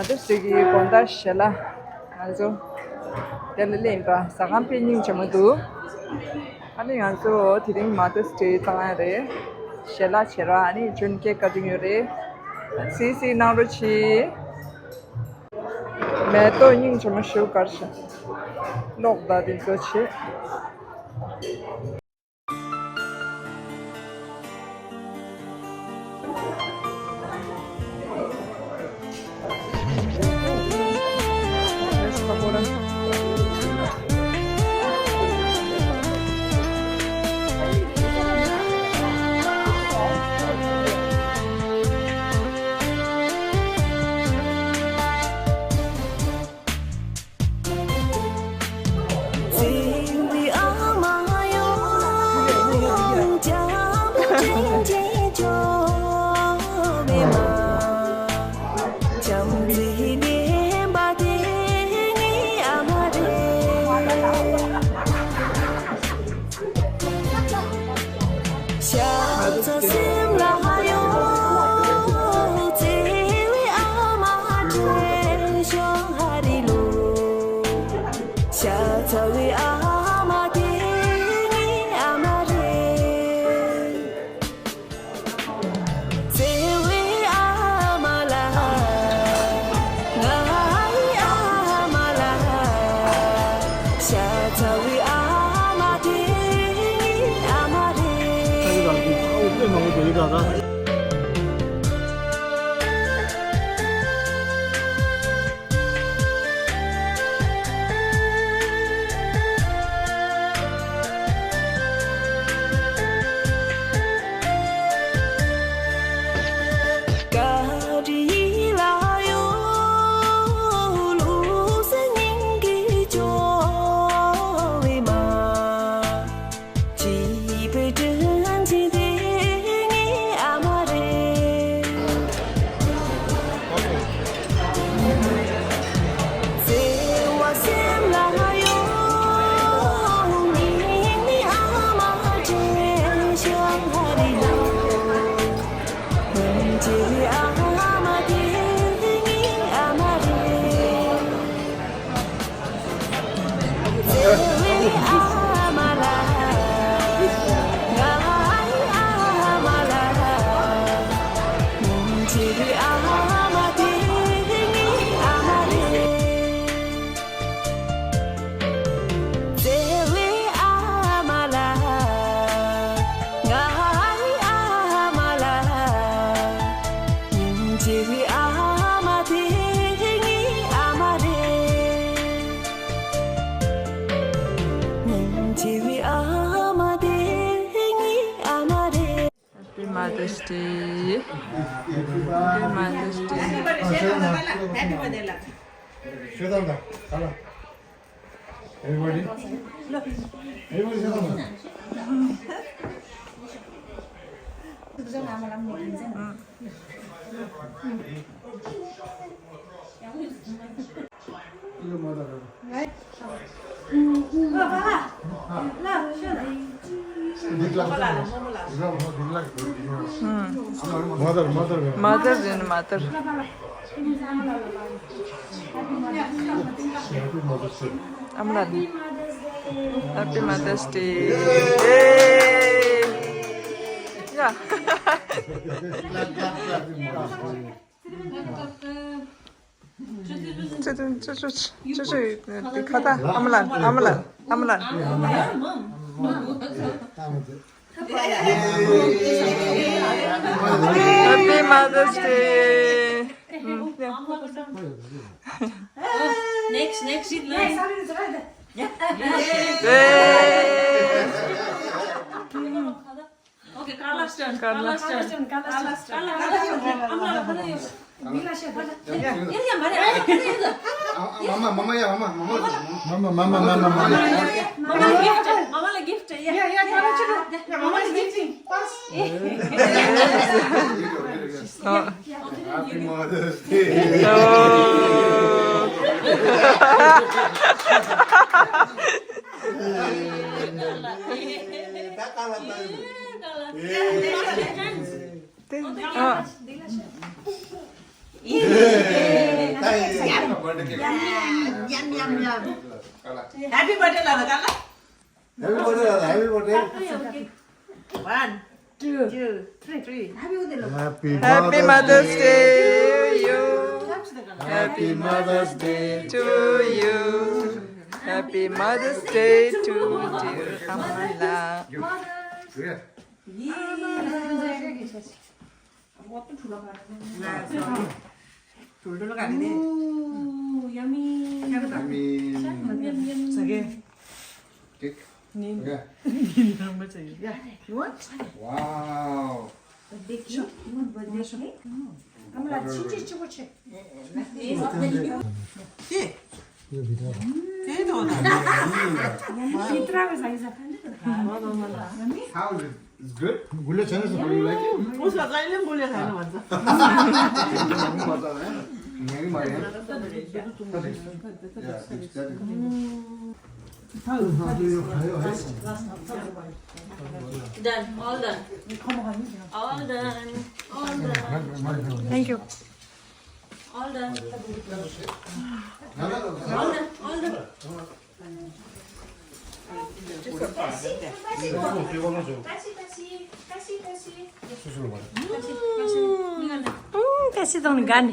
Mother's Day bonda shela. Also delilendra sagam pening chamadu. Ani also thiring Mother's Day tangare. Shela chera ani June cake cutting yore. See now chi. मैं तो इन समस्या कर सकता लोग दादी को छे Mother's Day. Happy Mother's Day. Happy birthday. Everybody. Everybody sit down. Mother. Amlan. Happy Mother's Day. Yay! Yeah.这दिखाता Amlan Happy Mother's Day. Next sit line. Okay, Carla's turn. Mama gift. Mama is gifting. Happy Mother's Day. birthday cake. Yum yum yum. Kala. Happy birthday là cả. Happy birthday, Dada. Happy birthday. 1, 2, 3. Happy birthday. Happy Happy Mother's Day to you. Happy Mother's Day. To you. Happy Mother's Day to dear Kamala. 그래. 돌돌로 가네. I mean, 저게. cake. Okay. Yeah. You want? Wow. Sì. Che dona? How is it? It's good? गुल्ले छैन sir you like it? उसका कहिले बोले खानु भन्छ. महँगी पर्छ हैन? महँगी भयो हैन? Yeah, it's that. Done, all done. All done. All done. Thank you. All done. No, no, no. All done. All done. Kasi dong gan.